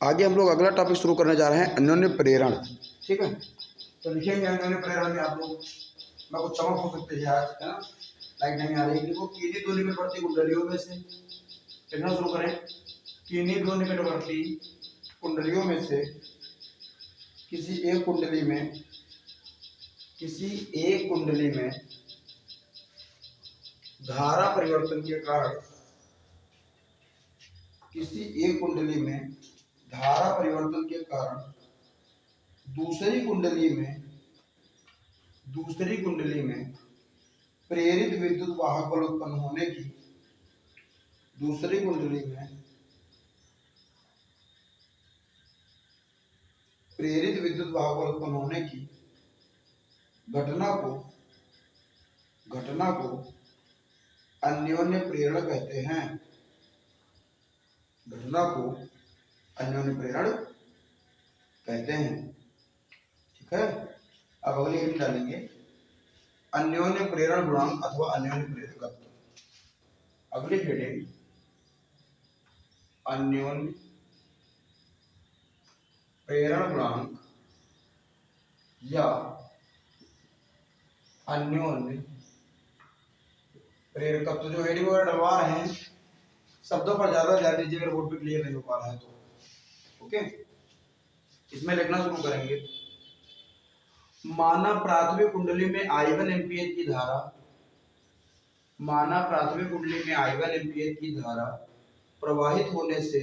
आगे हम लोग अगला टॉपिक शुरू करने जा रहे हैं, अन्योन्य प्रेरण। ठीक है, तो लिखेंगे अन्योन्य प्रेरण में आप लोग, मैं कुछ चमक हो सकते हैं आज, है ना, लाइट नहीं आ रही। देखो, किन्हीं दो निकटवर्ती कुंडलियों में से लिखना शुरू करें। किन्हीं दो निकटवर्ती कुंडलियों में से किसी एक कुंडली में धारा परिवर्तन के कारण, किसी एक कुंडली में धारा परिवर्तन के कारण दूसरी कुंडली में प्रेरित विद्युत वाहक बल उत्पन्न होने की, दूसरी कुंडली में प्रेरित विद्युत वाहक बल उत्पन्न होने की घटना को अन्योन्य प्रेरण कहते हैं। घटना को अन्योन्य प्रेरण कहते हैं। ठीक है, अब अगली हेडिंग डालेंगे, अन्योन्य प्रेरण गुणांक अथवा अन्योन्य प्रेरकत्व। अगली हेडिंग, अन्योन्य प्रेरण गुणांक या अन्योन्य प्रेरकत्व। जो हेडिंग वगैरह डलवा रहे हैं, शब्दों पर ज्यादा ध्यान दीजिए अगर बोर्ड पे क्लियर नहीं हो पा रहा है तो। ओके, इसमें लिखना शुरू करेंगे। माना प्राथमिक कुंडली में I1 एम्पीयर की धारा, प्रवाहित होने से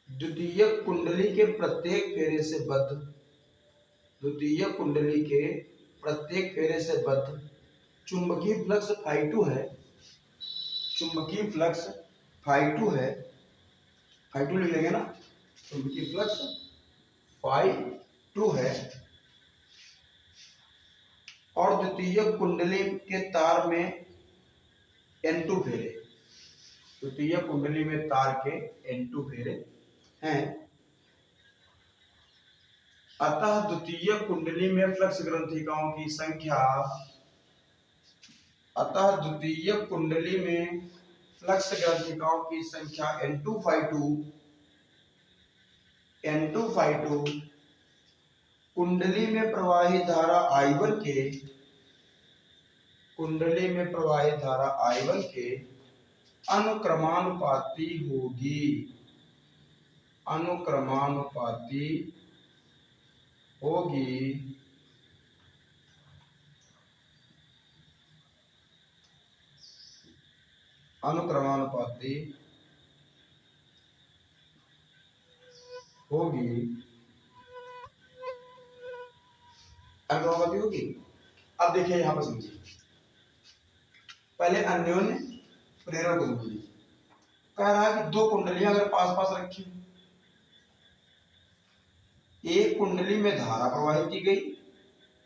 द्वितीयक कुंडली के प्रत्येक फेरे से बद्ध चुंबकीय फ्लक्स Φ2 है, Φ2 लिख लेंगे ना, चुंबकीय फ्लक्स Φ2 है, और द्वितीयक कुंडली के तार में N2 फेरे, द्वितीयक कुंडली में तार के N2 फेरे हैं। अतः द्वितीयक कुंडली में फ्लक्स ग्रंथिकाओं की संख्या, N2 कुंडली में प्रवाहित धारा I1 के अनुक्रमानुपाती होगी। अब देखिए यहां पर समझिए, पहले अन्योन्य प्रेरण कुंडली कह रहा है कि दो कुंडलियां अगर पास पास रखी, एक कुंडली में धारा प्रवाहित की गई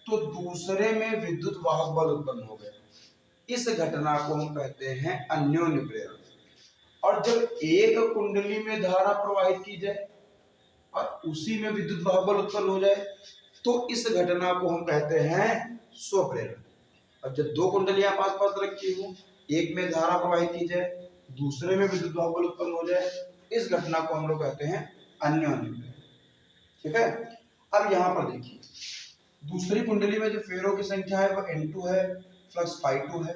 तो दूसरे में विद्युत वाहक बल उत्पन्न हो गया, इस घटना को हम कहते हैं अन्योन्य प्रेरण। और जब एक कुंडली में धारा प्रवाहित की जाए और उसी में विद्युत वाहक बल उत्पन्न हो जाए तो इस घटना को हम कहते हैं स्वप्रेरण। अब जब दो कुंडलियां पास पास रखी हो, एक में धारा प्रवाहित की जाए, दूसरे में विद्युत वाहक बल उत्पन्न हो जाए, इस घटना को हम लोग कहते हैं अन्योन्य प्रेरण। ठीक है, अब यहां पर देखिए, दूसरी कुंडली में जो फेरों की संख्या है वह N2 है, फ्लक्स Φ2 है।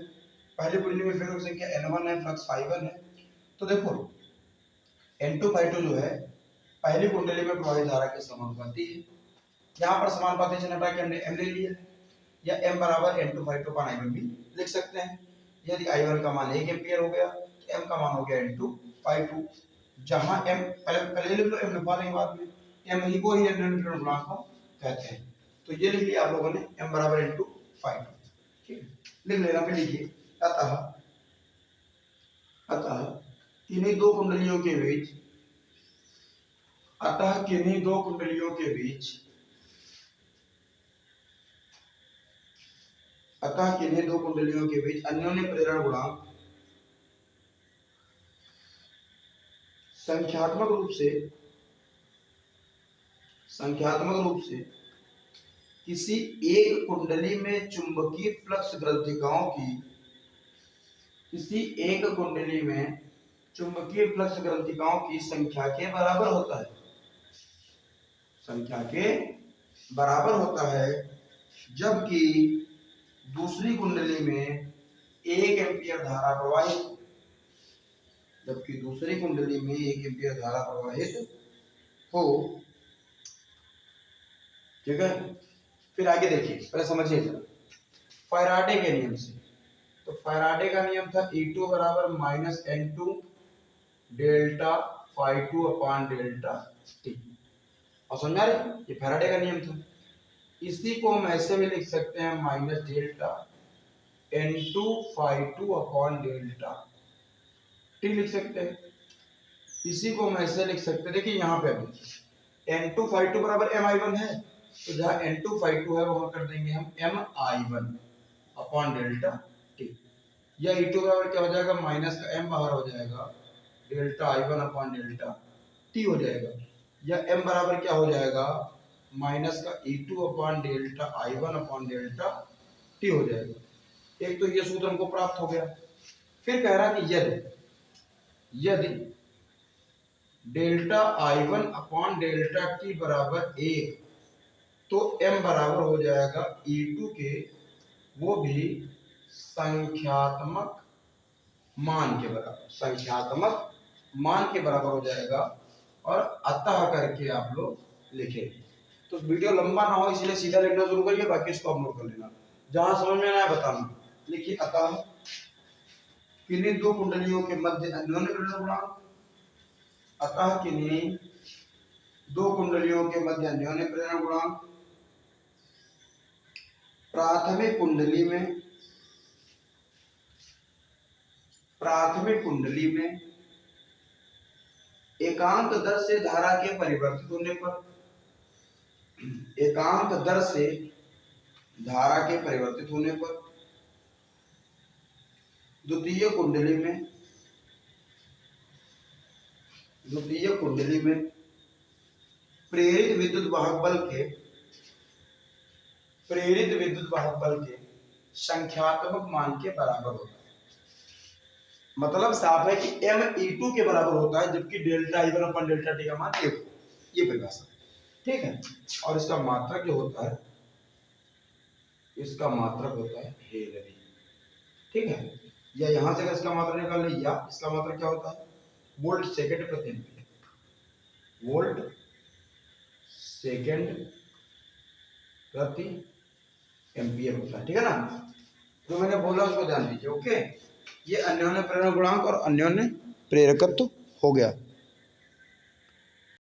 पहली कुंडली में फेरों की संख्या N1 है, फ्लक्स Φ1 है। तो देखो N2 Φ2 जो है पहली कुंडली में प्रवाहित धारा के समानुपाती है। यहाँ पर समानुपाती चिन्ह हटा के हमने M ले लिया है, या M बराबर N2 Φ2 पर I1 भी लिख सकते हैं। यदि I1 का मान 1 एम्पीयर हो गया तो M का मान हो गया N2 Φ2। जहां M पहले लिख लो, M लिखवा लेंगे बाद में, M ही को ही अन्योन्य प्रेरण गुणांक कहते हैं। तो ये लिख लिया आप लोगों ने, M बराबर N2 Φ2। ठीक है, लिख लेना, फिर लिखिए, अतः किन्हीं दो कुंडलियों के बीच अन्योन्य प्रेरण गुणांक संख्यात्मक रूप से किसी एक कुंडली में चुंबकीय फ्लक्स ग्रंथिकाओं की चुंबकीय फ्लक्स ग्रंथिकाओं की संख्या के बराबर होता है, संख्या के बराबर होता है, जबकि दूसरी कुंडली में 1 एम्पीयर धारा प्रवाहित, जबकि दूसरी कुंडली में 1 एम्पीयर धारा प्रवाहित हो। ठीक है, फिर आगे देखिए, पहले समझिए जरा फैराडे के नियम से। तो फैराडे का नियम था E2 बराबर minus N2 delta phi 2 upon delta T. और समझा रहे, ये फैराडे का नियम था। इसी को हम ऐसे भी लिख सकते हैं minus delta N2 phi 2 upon delta T लिख सकते हैं। इसी को हम ऐसे लिख सकते हैं, देखिए यहाँ पे अभी N2 फाई 2 बराबर Mi1 है, तो जहाँ N2 फाई 2 है वहां कर देंगे हम Mi1 अपॉन डेल्टा टी। या E2 बराबर क्या हो जाएगा, माइनस का M बाहर हो जाएगा, delta I1 upon delta T हो जाएगा। या M बराबर क्या हो जाएगा, माइनस का E2 upon delta I1 upon delta T हो जाएगा। एक तो ये सूत्र हमको प्राप्त हो गया। फिर कह रहा है कि यदि delta I1 upon delta T बराबर 1, तो M बराबर हो जाएगा E2 के, वो भी संख्यात्मक मान के बराबर, संख्यात्मक मान के बराबर हो जाएगा। और अतः करके आप लोग लिखेंगे। तो वीडियो लंबा ना हो इसलिए सीधा लिखना शुरू करिए, बाकी इसको आप नोट कर लेना, जहां समझ में आया बताना। लिखिए, अतः किन्हीं दो कुंडलियों के मध्य अन्योन्य प्रेरण गुणांक, अतः किन्हीं दो कुंडलियों के मध्य अन्योन्य प्रेरण गुणांक प्राथमिक कुंडली में एकांक दर से धारा के परिवर्तित होने पर, एकांक दर से धारा के परिवर्तित होने पर द्वितीय कुंडली में प्रेरित विद्युत वाहक बल के संख्यात्मक मान के बराबर होता है। मतलब साफ है कि Me2 के बराबर होता है, जबकि delta I1 upon delta T का मान 1, ये परिभाषा। ठीक है, और इसका मात्रक जो होता है, इसका मात्रक होता है हेनरी। ठीक है, या यहां से अगर इसका मात्रक निकाल ले, या इसका मात्रक क्या होता है, वोल्ट सेकंड प्रति एम्पीयर, वोल्ट सेकंड प्रति एम्पीयर होता है। ठीक है ना, जो मैंने बोला उसको ध्यान दीजिए। ओके, ये अन्योन्य प्रेरण गुणांक और अन्योन्य प्रेरकत्व हो गया।